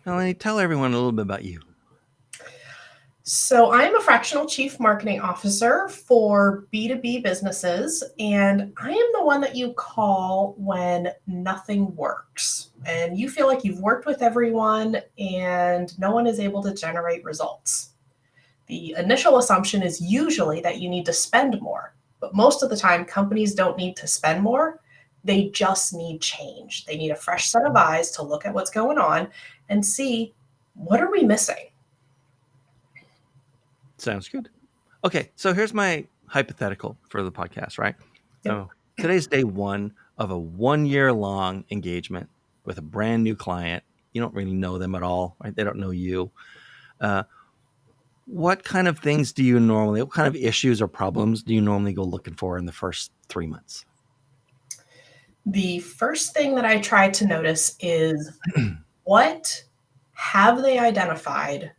Melanie, tell everyone a little bit about you. So, I'm a fractional chief marketing officer for B2B businesses, and I am the one that you call when nothing works and you feel like you've worked with everyone and no one is able to generate results. The initial assumption is usually that you need to spend more, but most of the time, companies don't need to spend more. They just need change. They need a fresh set of eyes to look at what's going on and see what are we missing. Sounds good. Okay, so here's my hypothetical for the podcast, right? Yep. So today's day one of a 1 year long engagement with a brand new client. You don't really know them at all, right? They don't know you. Uh, what kind of things do you normally, what kind of issues or problems do you normally go looking for in the first 3 months? The first thing that I try to notice is what have they identified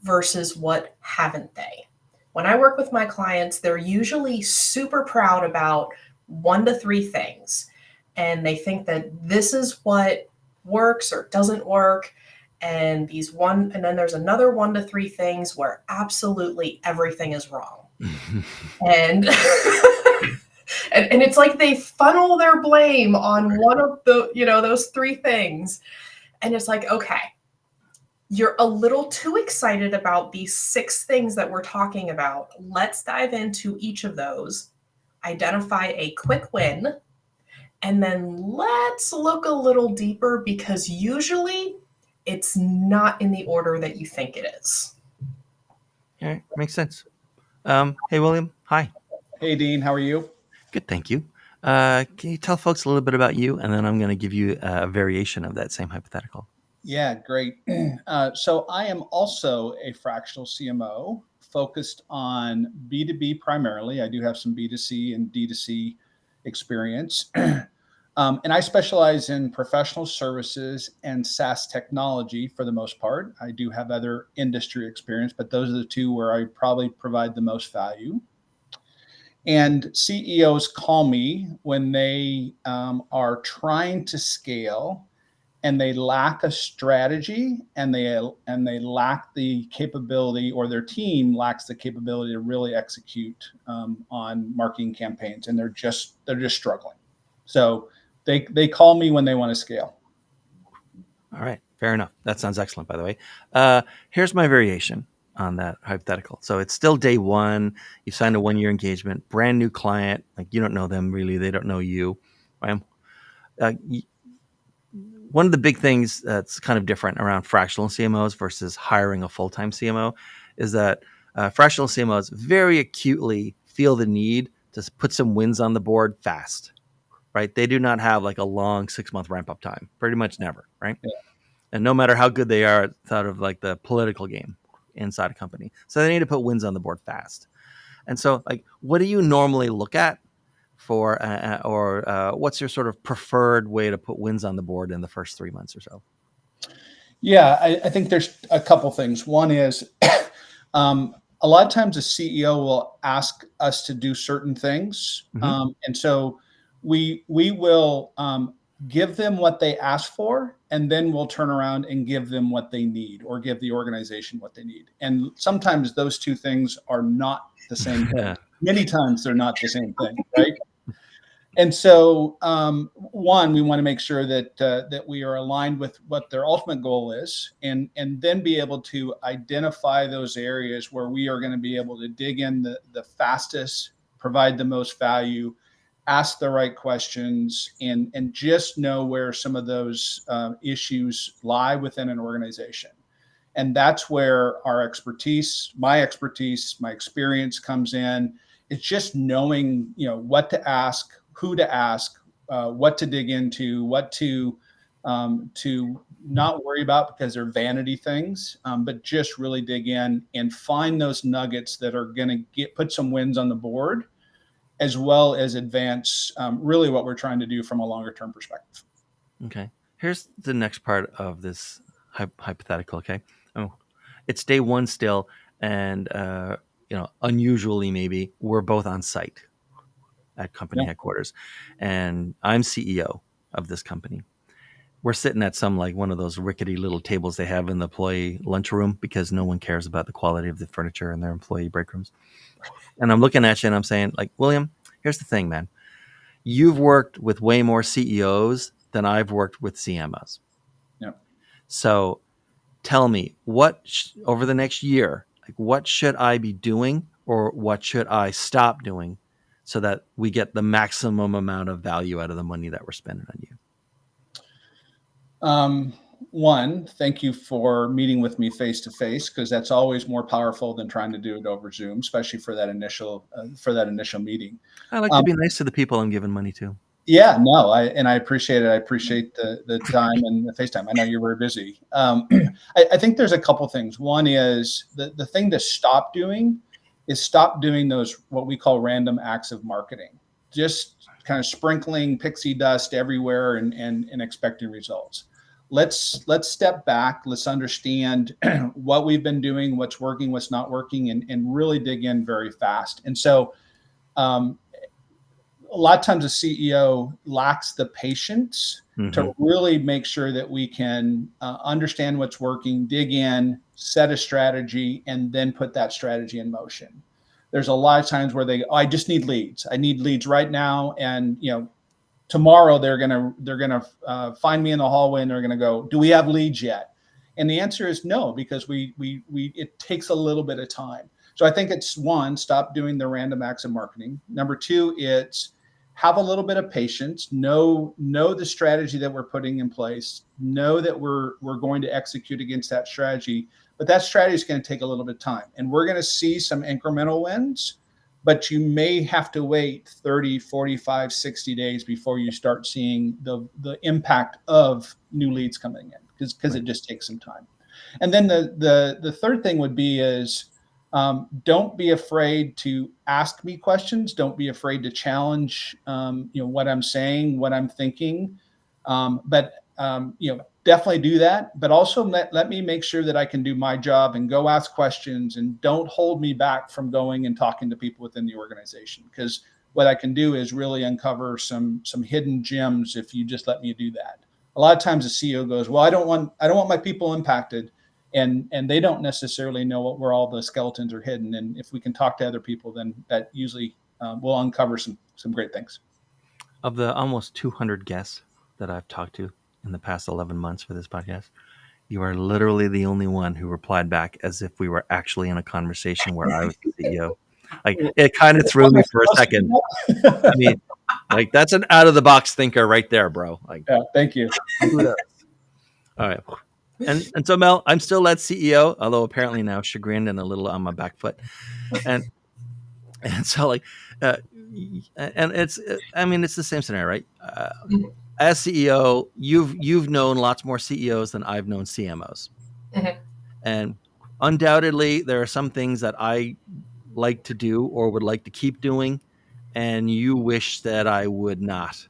versus what haven't they? When I work with my clients, they're usually super proud about 1 to 3 things. And they think that this is what works or doesn't work. And then there's another 1 to 3 things where absolutely everything is wrong. And and it's like they funnel their blame on one of those 3 things. And it's like, okay, you're a little too excited about these 6 things that we're talking about. Let's dive into each of those, identify a quick win, and then let's look a little deeper because usually it's not in the order that you think it is. All right, makes sense. Hey, William. Hi. Hey, Dean, how are you? Good, thank you. Can you tell folks a little bit about you? And then I'm going to give you a variation of that same hypothetical. Yeah, great. So I am also a fractional CMO focused on B2B primarily. I do have some B2C and D2C experience. And I specialize in professional services and SaaS technology for the most part. I do have other industry experience, but those are the two where I probably provide the most value. And CEOs call me when they are trying to scale and they lack a strategy and they lack the capability, or their team lacks the capability to really execute on marketing campaigns, and they're just struggling. So they call me when they want to scale. All right, fair enough. That sounds excellent, by the way. Here's my variation on that hypothetical. So it's still day one. You signed a 1 year engagement, brand new client. Like you don't know them really, they don't know you. Right? Uh, One of the big things that's kind of different around fractional CMOs versus hiring a full-time CMO is that fractional CMOs very acutely feel the need to put some wins on the board fast, right? They do not have like a long 6 month ramp up time, pretty much never, right? Yeah. And no matter how good they are, it's out of like the political game inside a company. So they need to put wins on the board fast. And so, like, what do you normally look at for, or what's your sort of preferred way to put wins on the board in the first 3 months or so? Yeah, I think there's a couple things. One is a lot of times the CEO will ask us to do certain things, and so we will give them what they ask for, and then we'll turn around and give them what they need, or give the organization what they need. And sometimes those two things are not the same thing. Many times they're not the same thing, right? And so, one, we want to make sure that we are aligned with what their ultimate goal is, and then be able to identify those areas where we are going to be able to dig in the fastest, provide the most value, ask the right questions, and just know where some of those issues lie within an organization. And that's where our expertise, my experience comes in. It's just knowing, what to ask, who to ask, what to dig into, what to not worry about because they're vanity things, but just really dig in and find those nuggets that are going to put some wins on the board, as well as advance really what we're trying to do from a longer term perspective. Okay. Here's the next part of this hypothetical. Okay. Oh, it's day one still, and unusually maybe we're both on site at company Yeah. headquarters, and I'm CEO of this company. we're sitting at some like one of those rickety little tables they have in the employee lunchroom because no one cares about the quality of the furniture in their employee break rooms. And I'm looking at you and I'm saying, like, William, here's the thing, man. You've worked with way more CEOs than I've worked with CMOs. Yeah. So tell me over the next year, like what should I be doing or what should I stop doing so that we get the maximum amount of value out of the money that we're spending on you? One, thank you for meeting with me face to face, because that's always more powerful than trying to do it over Zoom, especially for that initial meeting. I like to be nice to the people I'm giving money to. Yeah, no, I appreciate it. I appreciate the time and the FaceTime. I know you're very busy. I think there's a couple things. One is the thing to stop doing is stop doing those what we call random acts of marketing. Just kind of sprinkling pixie dust everywhere and expecting results. Let's step back. Let's understand what we've been doing, what's working, what's not working, and really dig in very fast. And so a lot of times a CEO lacks the patience to really make sure that we can understand what's working, dig in, set a strategy, and then put that strategy in motion. There's a lot of times where I just need leads. I need leads right now, and tomorrow they're gonna find me in the hallway and they're gonna go, "Do we have leads yet?" And the answer is no, because it takes a little bit of time. So I think it's one, stop doing the random acts of marketing. Number two, it's have a little bit of patience. Know the strategy that we're putting in place. Know that we're going to execute against that strategy, but that strategy is going to take a little bit of time, and we're going to see some incremental wins. But you may have to wait 30, 45, 60 days before you start seeing the impact of new leads coming in, because it just takes some time. And then the third thing would be is don't be afraid to ask me questions. Don't be afraid to challenge what I'm saying, what I'm thinking. But definitely do that. But also let me make sure that I can do my job and go ask questions, and don't hold me back from going and talking to people within the organization, because what I can do is really uncover some hidden gems if you just let me do that. A lot of times the CEO goes, "Well, I don't want my people impacted." And they don't necessarily know where all the skeletons are hidden. And if we can talk to other people, then that usually will uncover some great things. Of the almost 200 guests that I've talked to in the past 11 months for this podcast, you are literally the only one who replied back as if we were actually in a conversation where I was the CEO. Like, it kind of threw me for a second. I mean, like, that's an out of the box thinker right there, bro. Like, yeah, thank you. All right. And so, Mel, I'm still that CEO, although apparently now chagrined and a little on my back foot. And so, like, and it's the same scenario, right? As CEO, you've known lots more CEOs than I've known CMOs, and undoubtedly there are some things that I like to do or would like to keep doing, and you wish that I would not.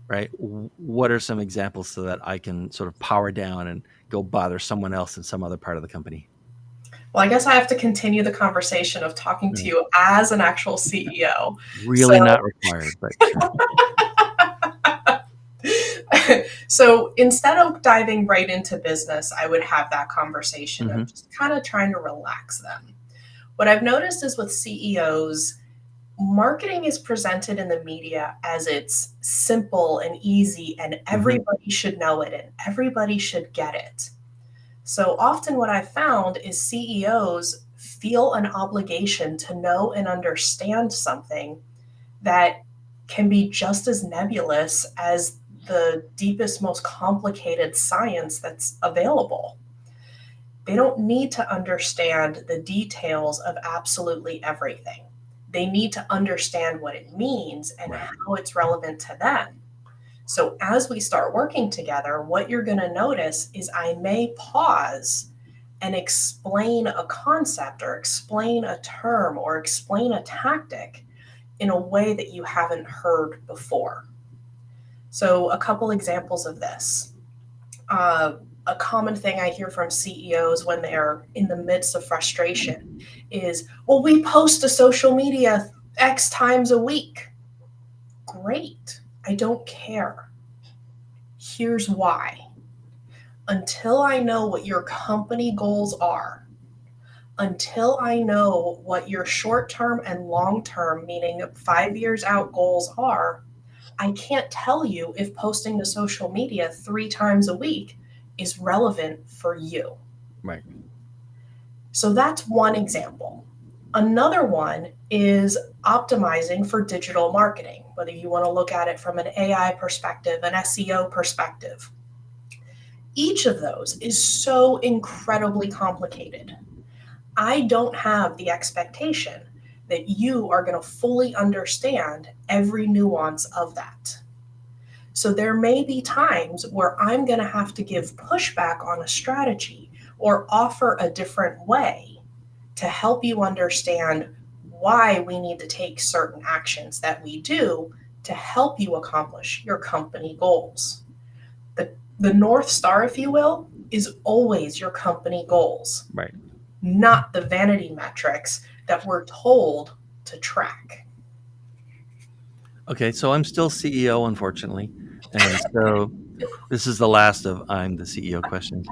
Right? What are some examples so that I can sort of power down and go bother someone else in some other part of the company? Well, I guess I have to continue the conversation of talking to you as an actual CEO. Really not required, but sure. So instead of diving right into business, I would have that conversation of just kind of trying to relax them. What I've noticed is with CEOs, marketing is presented in the media as it's simple and easy and everybody should know it and everybody should get it. So often what I've found is CEOs feel an obligation to know and understand something that can be just as nebulous as the deepest, most complicated science that's available. They don't need to understand the details of absolutely everything. They need to understand what it means and how it's relevant to them. So as we start working together, what you're going to notice is I may pause and explain a concept or explain a term or explain a tactic in a way that you haven't heard before. So a couple examples of this. A common thing I hear from CEOs when they're in the midst of frustration is, well, we post to social media X times a week. Great. I don't care. Here's why. Until I know what your company goals are, until I know what your short term and long term, meaning 5 years out goals are, I can't tell you if posting to social media 3 times a week is relevant for you. Right. So that's one example. Another one is optimizing for digital marketing, whether you want to look at it from an AI perspective, an SEO perspective. Each of those is so incredibly complicated. I don't have the expectation that you are going to fully understand every nuance of that. So there may be times where I'm going to have to give pushback on a strategy or offer a different way to help you understand why we need to take certain actions that we do to help you accomplish your company goals. The North Star, if you will, is always your company goals, Right. not the vanity metrics that we're told to track. Okay, so I'm still CEO, unfortunately, and so this is the last of I'm the CEO questions.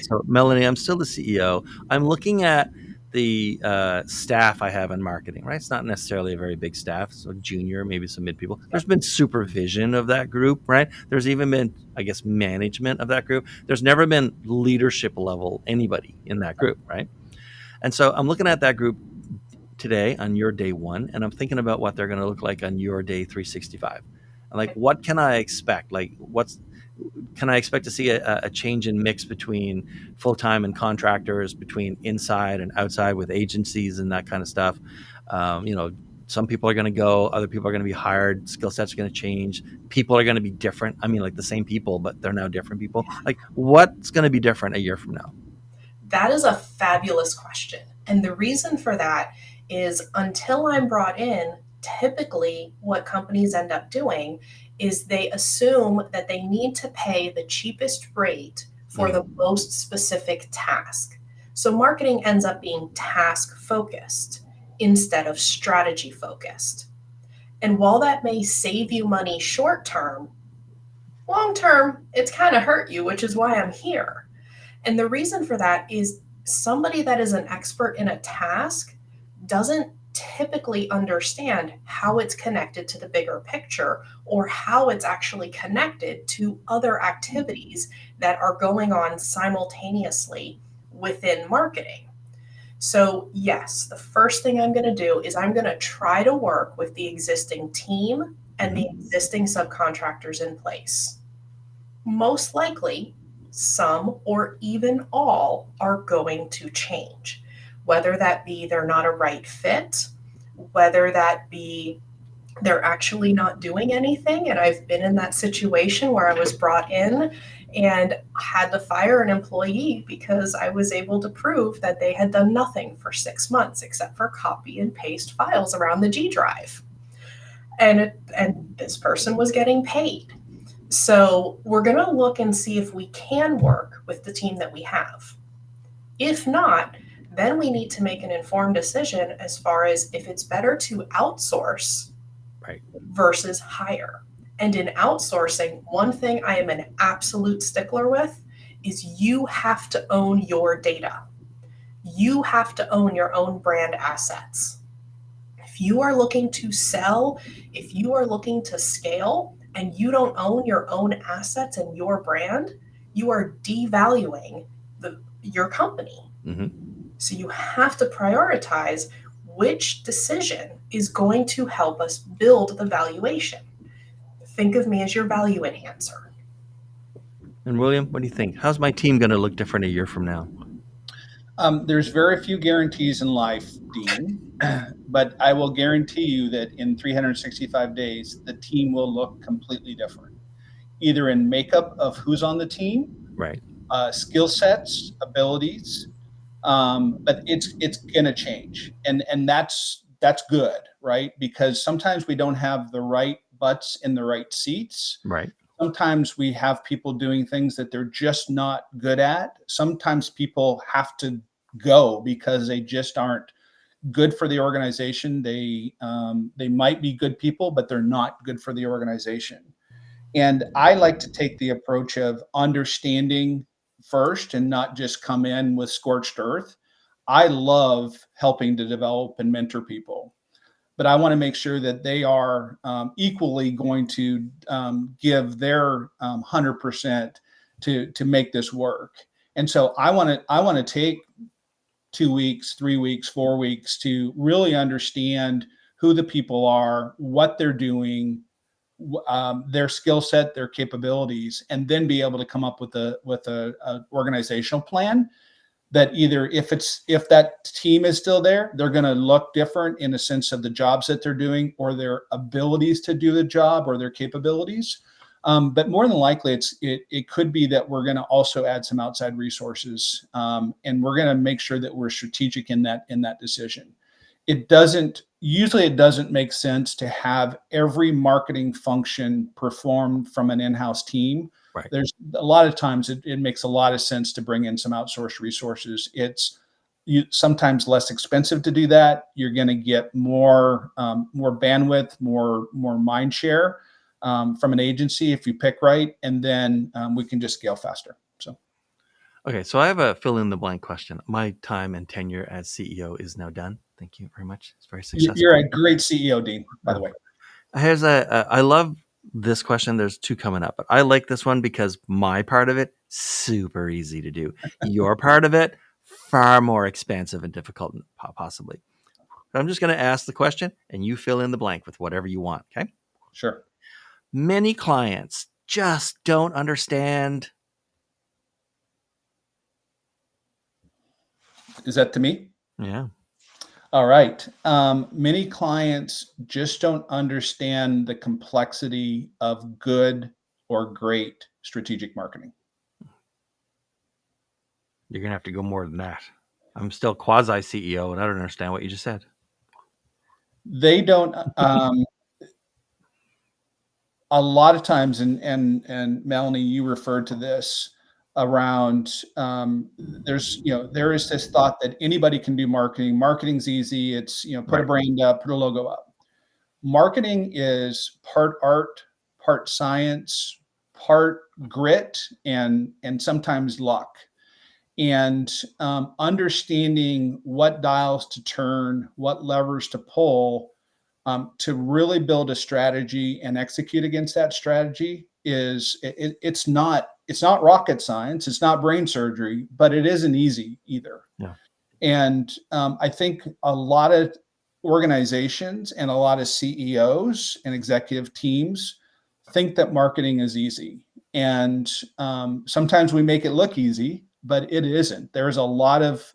So, Melanie, I'm still the CEO. I'm looking at the staff I have in marketing, right? It's not necessarily a very big staff, so junior, maybe some mid people. There's been supervision of that group, right? There's even been, I guess, management of that group. There's never been leadership level anybody in that group, right? And so I'm looking at that group today on your day one, and I'm thinking about what they're going to look like on your day 365. And like, what can I expect? Like, can I expect to see a change in mix between full time and contractors, between inside and outside with agencies and that kind of stuff? You know, some people are going to go, other people are going to be hired, skill sets are going to change, people are going to be different. I mean, like the same people, but they're now different people. Like, what's going to be different a year from now? That is a fabulous question. And the reason for that is until I'm brought in, typically what companies end up doing is they assume that they need to pay the cheapest rate for the most specific task. So marketing ends up being task focused instead of strategy focused. And while that may save you money short term, long term, it's kind of hurt you, which is why I'm here. And the reason for that is somebody that is an expert in a task doesn't typically understand how it's connected to the bigger picture or how it's actually connected to other activities that are going on simultaneously within marketing. So, yes, the first thing I'm going to do is I'm going to try to work with the existing team and the existing subcontractors in place. Most likely, some or even all are going to change, whether that be they're not a right fit, whether that be they're actually not doing anything. And I've been in that situation where I was brought in and had to fire an employee because I was able to prove that they had done nothing for 6 months except for copy and paste files around the G drive. And this person was getting paid. So we're going to look and see if we can work with the team that we have. If not, then we need to make an informed decision as far as if it's better to outsource versus hire. And in outsourcing, one thing I am an absolute stickler with is you have to own your data. You have to own your own brand assets. If you are looking to sell, if you are looking to scale, and you don't own your own assets and your brand, you are devaluing your company. So you have to prioritize which decision is going to help us build the valuation. Think of me as your value enhancer. And William, what do you think? How's my team going to look different a year from now? There's very few guarantees in life, Dean, but I will guarantee you that in 365 days, the team will look completely different, either in makeup of who's on the team, Right. Skill sets, abilities, but it's going to change, and that's good, right? Because sometimes we don't have the right butts in the right seats. Right. Sometimes we have people doing things that they're just not good at. Sometimes people have to go because they just aren't good for the organization. They might be good people, but they're not good for the organization. And I like to take the approach of understanding first and not just come in with scorched earth. I love helping to develop and mentor people, but I want to make sure that they are equally going to give their 100% to make this work. And so I want to take 2 weeks, 3 weeks, 4 weeks to really understand who the people are, what they're doing, their skill set, their capabilities, and then be able to come up with a organizational plan that either if that team is still there, they're going to look different in the sense of the jobs that they're doing or their abilities to do the job or their capabilities. But more than likely, it could be that we're going to also add some outside resources, and we're going to make sure that we're strategic in that decision. It doesn't make sense to have every marketing function performed from an in-house team. Right. There's a lot of times it makes a lot of sense to bring in some outsourced resources. It's sometimes less expensive to do that. You're going to get more bandwidth, more mind share from an agency if you pick right, and then we can just scale faster. So. Okay, so I have a fill in the blank question. My time and tenure as CEO is now done. Thank you very much. It's very You're successful. a great CEO, Dean, by the way. Here's I love this question. There's two coming up, but I like this one because my part of it, super easy to do. Your part of it, far more expansive and difficult, possibly. But I'm just going to ask the question and you fill in the blank with whatever you want. Okay. Sure. Many clients just don't understand. Is that to me? Yeah. All right. Many clients just don't understand the complexity of good or great strategic marketing. You're going to have to go more than that. I'm still quasi CEO and I don't understand what you just said. They don't. A lot of times, and Melanie, you referred to this around. There is this thought that anybody can do marketing. Marketing's easy. It's put a Right. brand up, put a logo up. Marketing is part art, part science, part grit, and sometimes luck. And understanding what dials to turn, what levers to pull, to really build a strategy and execute against that strategy it's not rocket science, it's not brain surgery, but it isn't easy either. Yeah. And I think a lot of organizations and a lot of CEOs and executive teams think that marketing is easy. And sometimes we make it look easy, but it isn't. There's a lot of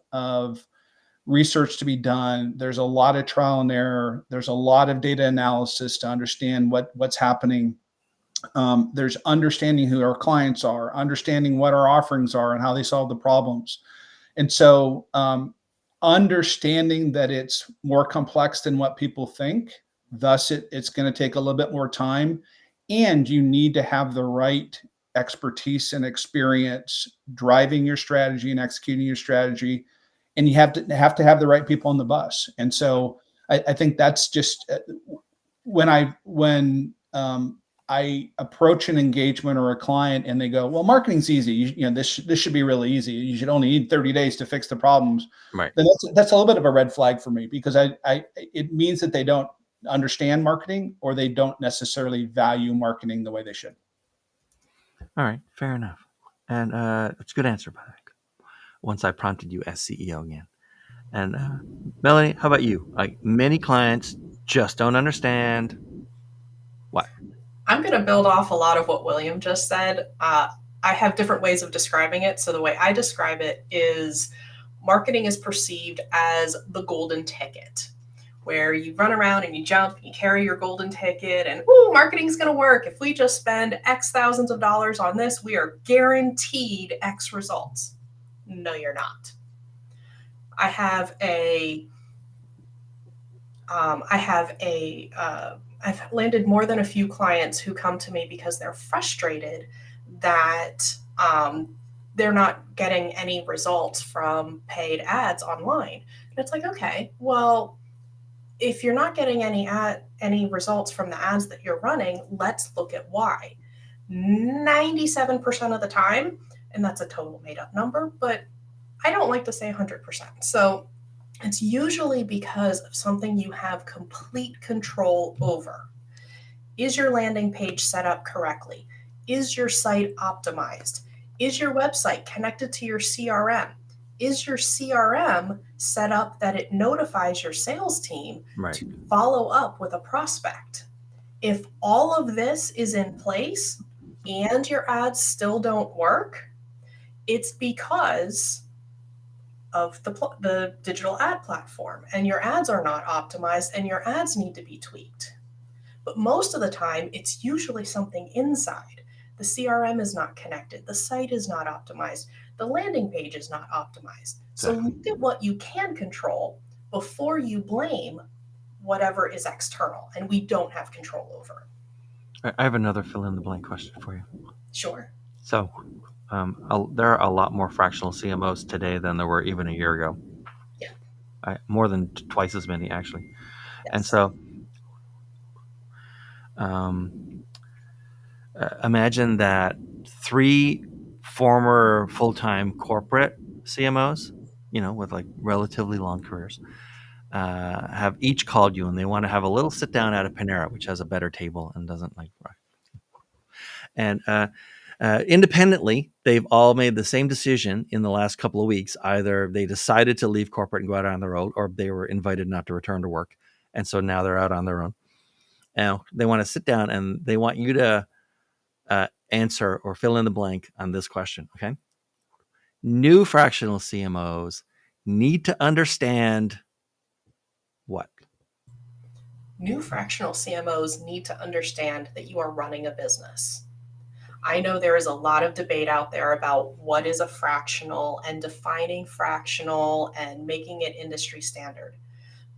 research to be done. There's a lot of trial and error. There's a lot of data analysis to understand what's happening. There's understanding who our clients are, understanding what our offerings are and how they solve the problems. And so understanding that it's more complex than what people think, thus it's going to take a little bit more time. And you need to have the right expertise and experience driving your strategy and executing your strategy. And you have to have the right people on the bus. And so I think that's just when I approach an engagement or a client and they go, well, marketing's easy. This should be really easy. You should only need 30 days to fix the problems. Right. Then that's a little bit of a red flag for me, because it means that they don't understand marketing or they don't necessarily value marketing the way they should. All right. Fair enough. And it's a good answer, by the way. Once I prompted you as CEO again. And Melanie, how about you? Like, many clients just don't understand what? I'm going to build off a lot of what William just said. I have different ways of describing it. So the way I describe it is marketing is perceived as the golden ticket, where you run around and you jump, and you carry your golden ticket, and marketing's going to work. If we just spend X thousands of dollars on this, we are guaranteed X results. No, you're not. I've landed more than a few clients who come to me because they're frustrated that they're not getting any results from paid ads online. And it's like, okay, well, if you're not getting any results from the ads that you're running, let's look at why. 97% of the time, and that's a total made up number, but I don't like to say 100%. So it's usually because of something you have complete control over. Is your landing page set up correctly? Is your site optimized? Is your website connected to your CRM? Is your CRM set up that it notifies your sales team Right. to follow up with a prospect? If all of this is in place and your ads still don't work, it's because of the digital ad platform, and your ads are not optimized and your ads need to be tweaked. But most of the time, it's usually something inside. The CRM is not connected, the site is not optimized, the landing page is not optimized. So Exactly. look at what you can control before you blame whatever is external and we don't have control over. I have another fill in the blank question for you. Sure. So, there are a lot more fractional CMOs today than there were even a year ago. Yeah. More than twice as many, actually. Yes. And so, imagine that 3 former full-time corporate CMOs, with like relatively long careers, have each called you and they want to have a little sit down at a Panera, which has a better table and doesn't like. And independently, they've all made the same decision in the last couple of weeks. Either they decided to leave corporate and go out on their own, or they were invited not to return to work, and so now they're out on their own. Now they want to sit down and they want you to answer or fill in the blank on this question. Okay. New fractional CMOs need to understand what? New fractional CMOs need to understand that you are running a business. I know there is a lot of debate out there about what is a fractional and defining fractional and making it industry standard.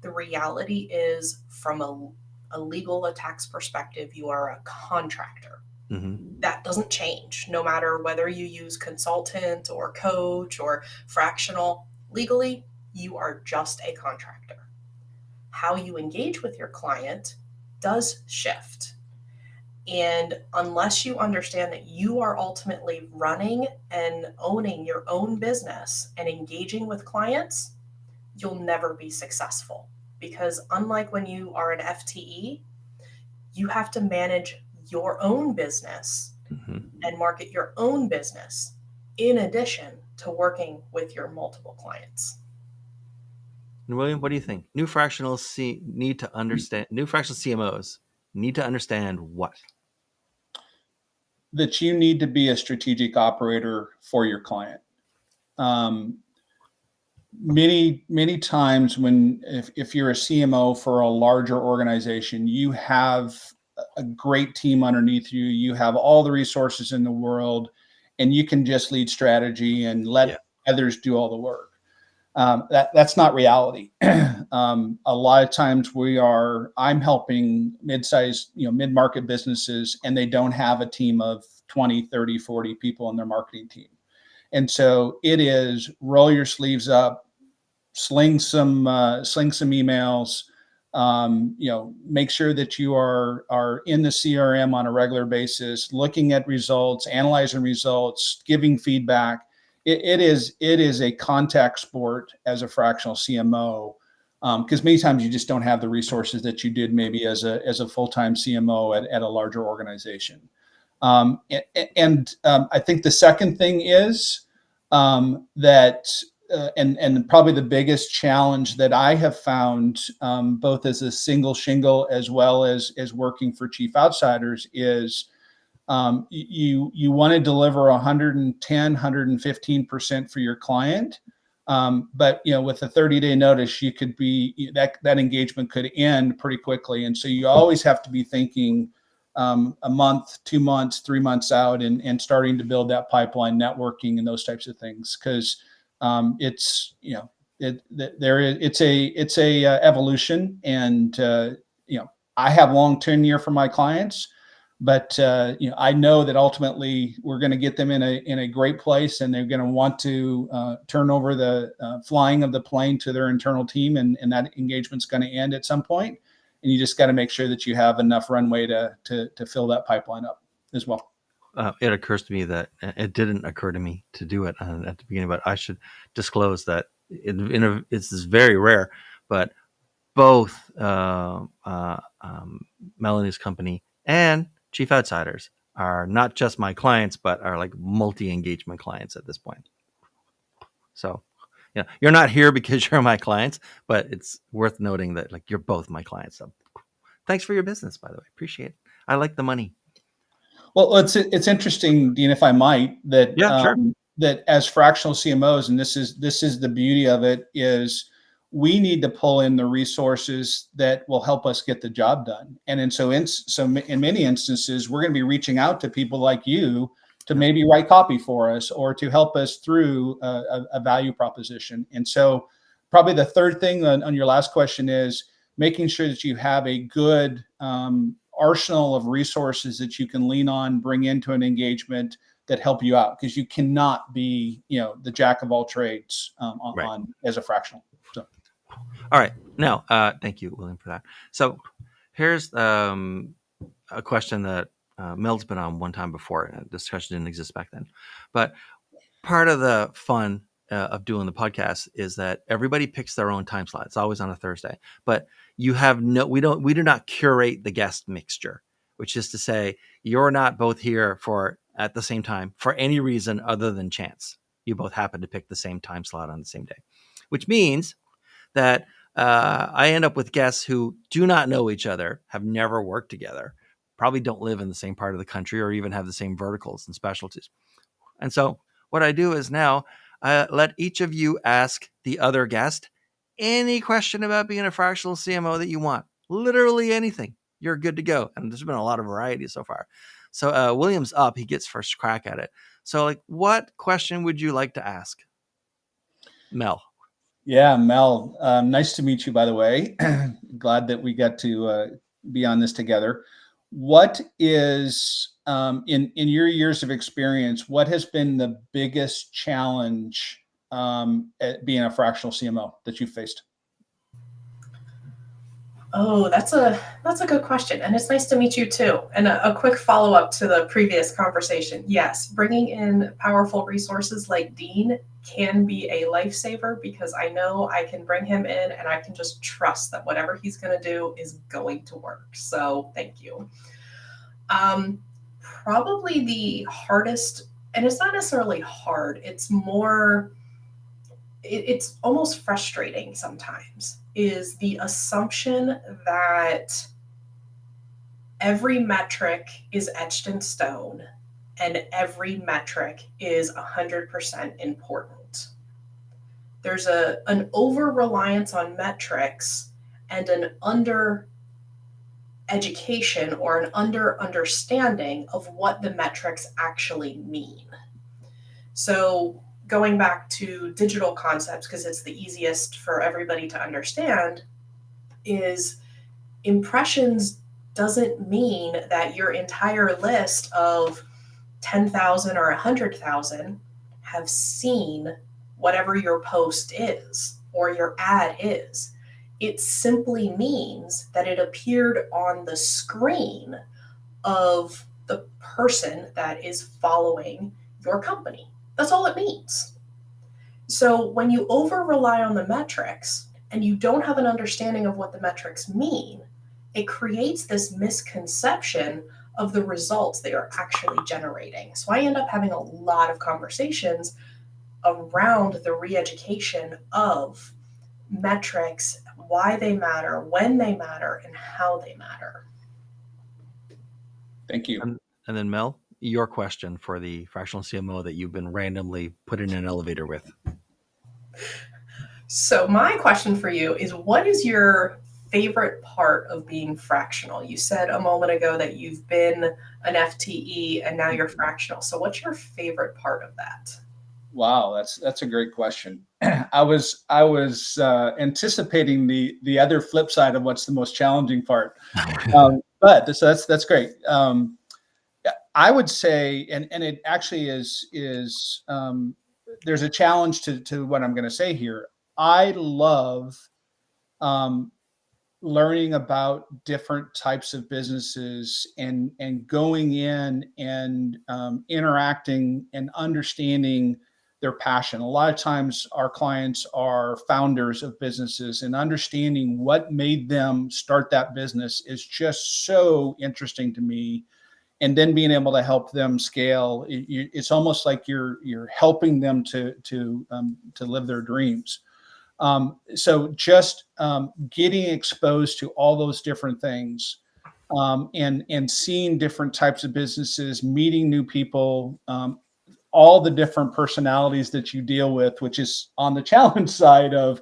The reality is, from a legal, a tax perspective, you are a contractor. Mm-hmm. That doesn't change no matter whether you use consultant or coach or fractional. Legally, you are just a contractor. How you engage with your client does shift. And unless you understand that you are ultimately running and owning your own business and engaging with clients, you'll never be successful. Because unlike when you are an FTE, you have to manage your own business Mm-hmm. and market your own business in addition to working with your multiple clients. And William, what do you think? New fractional CMOs need to understand what? That you need to be a strategic operator for your client. Many times if you're a CMO for a larger organization, you have a great team underneath you. You have all the resources in the world, and you can just lead strategy and let others do all the work. That's not reality. A lot of times I'm helping mid-market businesses, and they don't have a team of 20, 30, 40 people in their marketing team. And so it is roll your sleeves up, sling some emails, make sure that you are in the CRM on a regular basis, looking at results, analyzing results, giving feedback. It is a contact sport as a fractional CMO, because many times you just don't have the resources that you did maybe as a full-time CMO at a larger organization. I think the second thing is that and probably the biggest challenge that I have found, both as a single shingle as well as working for Chief Outsiders, is you want to deliver 110, 115% for your client. But with a 30-day notice, you could be that engagement could end pretty quickly. And so you always have to be thinking a month, 2 months, 3 months out, and starting to build that pipeline, networking, and those types of things. Because it's it's a evolution, and I have long tenure for my clients. But I know that ultimately we're going to get them in a great place, and they're going to want to turn over the flying of the plane to their internal team, and that engagement's going to end at some point. And you just got to make sure that you have enough runway to fill that pipeline up as well. it occurs to me that it didn't occur to me to do it at the beginning, but I should disclose that it's very rare, but both Melanie's company and Chief Outsiders are not just my clients, but are like multi-engagement clients at this point. So, you're not here because you're my clients, but it's worth noting that like you're both my clients. So, thanks for your business, by the way. Appreciate it. I like the money. Well, it's interesting, Dean, if I might, that Yeah, sure. that as fractional CMOs, and this is the beauty of it, is we need to pull in the resources that will help us get the job done. And in many instances, we're going to be reaching out to people like you to maybe write copy for us or to help us through a value proposition. And so probably the third thing on your last question is making sure that you have a good arsenal of resources that you can lean on, bring into an engagement that help you out, because you cannot be, the jack of all trades Right. as a fractional. So, All right. Now, thank you, William, for that. So, here's a question that Mel's been on one time before. Discussion didn't exist back then, but part of the fun of doing the podcast is that everybody picks their own time slot. It's always on a Thursday, but we do not curate the guest mixture, which is to say you're not both here for at the same time for any reason other than chance. You both happen to pick the same time slot on the same day, which means that I end up with guests who do not know each other, have never worked together, probably don't live in the same part of the country or even have the same verticals and specialties. And so what I do is now I let each of you ask the other guest any question about being a fractional CMO that you want. Literally anything. You're good to go. And there's been a lot of variety so far. So William's up. He gets first crack at it. So like, what question would you like to ask? Mel. yeah, Mel, nice to meet you, by the way. Glad that we got to be on this together. What is, in your years of experience, what has been the biggest challenge at being a fractional CMO that you faced? Oh, that's a good question, and it's nice to meet you too. And a quick follow up to the previous conversation. Yes, bringing in powerful resources like Dean can be a lifesaver because I know I can bring him in and I can just trust that whatever he's going to do is going to work. So thank you. Um, Probably the hardest, and it's not necessarily hard. It's more it's almost frustrating sometimes, is the assumption that every metric is etched in stone and every metric is 100% important. There's an over reliance on metrics and an under education or an under understanding of what the metrics actually mean. So, going back to digital concepts, because it's the easiest for everybody to understand, is impressions doesn't mean that your entire list of 10,000 or 100,000 have seen whatever your post is or your ad is. It simply means that it appeared on the screen of the person that is following your company. That's all it means. So when you over rely on the metrics and you don't have an understanding of what the metrics mean, it creates this misconception of the results they are actually generating. So I end up having a lot of conversations around the re-education of metrics, why they matter, when they matter, and how they matter. Thank you. And then Mel, your question for the fractional CMO that you've been randomly put in an elevator with. So my question for you is, what is your favorite part of being fractional? You said a moment ago that you've been an FTE and now you're fractional. So what's your favorite part of that? Wow, that's a great question. I was anticipating the other flip side of what's the most challenging part, but so that's great. I would say, and it actually is there's a challenge to what I'm going to say here. I love learning about different types of businesses and going in and interacting and understanding their passion. A lot of times our clients are founders of businesses, and understanding what made them start that business is just so interesting to me. And then being able to help them scale, it's almost like you're helping them to live their dreams. So just getting exposed to all those different things, and seeing different types of businesses, meeting new people, all the different personalities that you deal with, which is on the challenge side of,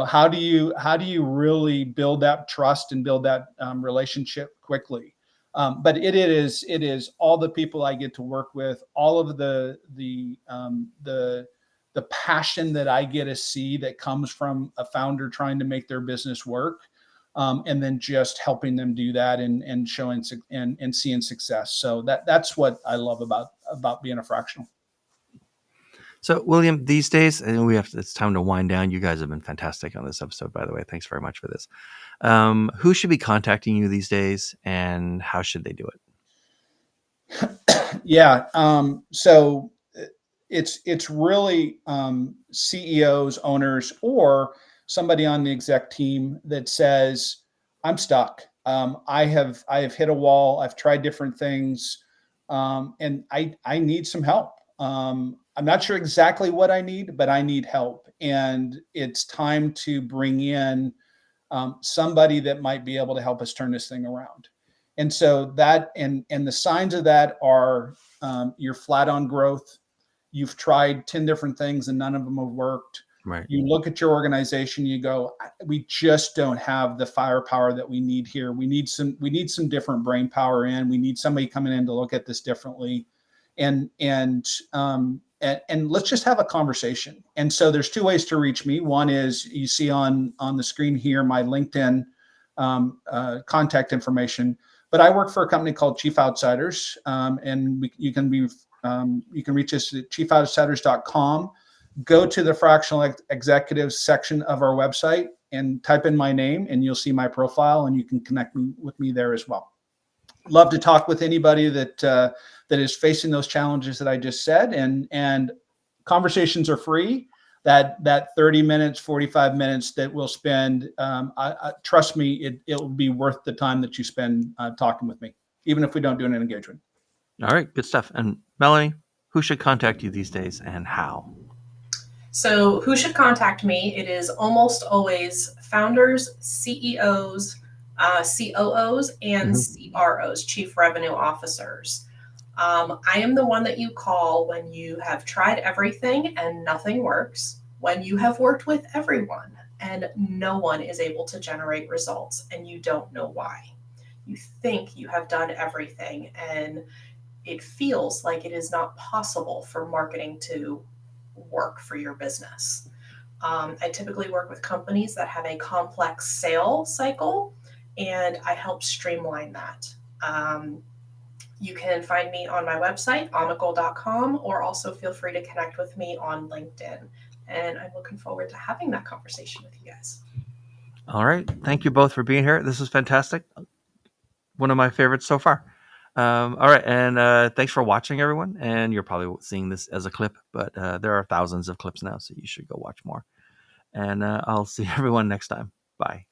how do you really build that trust and build that relationship quickly. But it is all the people I get to work with, all of the passion that I get to see that comes from a founder trying to make their business work, and then just helping them do that and showing and seeing success. So that's what I love about being a fractional. So, William, these days, and it's time to wind down. You guys have been fantastic on this episode, by the way. Thanks very much for this. Who should be contacting you these days, and how should they do it? Yeah. So it's really CEOs, owners, or somebody on the exec team that says, "I'm stuck. I have hit a wall. I've tried different things, and I need some help. I'm not sure exactly what I need, but I need help, and it's time to bring in somebody that might be able to help us turn this thing around." And so that and the signs of that are, you're flat on growth. You've tried 10 different things and none of them have worked. Right. You look at your organization, you go, we just don't have the firepower that we need here. We need some different brain power in. We need somebody coming in to look at this differently. And let's just have a conversation. And so there's two ways to reach me. One is, you see on the screen here my LinkedIn contact information. But I work for a company called Chief Outsiders, and you can reach us at chiefoutsiders.com. Go to the fractional executives section of our website and type in my name, and you'll see my profile, and you can connect with me there as well. Love to talk with anybody that is facing those challenges that I just said, and conversations are free. That 30 minutes, 45 minutes that we'll spend, trust me, it will be worth the time that you spend talking with me, even if we don't do an engagement. All right, good stuff. And Melanie, who should contact you these days, and how? So, who should contact me? It is almost always founders, CEOs, COOs, and CROs, Chief Revenue Officers. I am the one that you call when you have tried everything and nothing works, when you have worked with everyone and no one is able to generate results and you don't know why. You think you have done everything and it feels like it is not possible for marketing to work for your business. I typically work with companies that have a complex sales cycle, and I help streamline that. You can find me on my website, omical.com, or also feel free to connect with me on LinkedIn. And I'm looking forward to having that conversation with you guys. All right. Thank you both for being here. This was fantastic. One of my favorites so far. All right. And thanks for watching, everyone. And you're probably seeing this as a clip, but there are thousands of clips now, so you should go watch more. And I'll see everyone next time. Bye.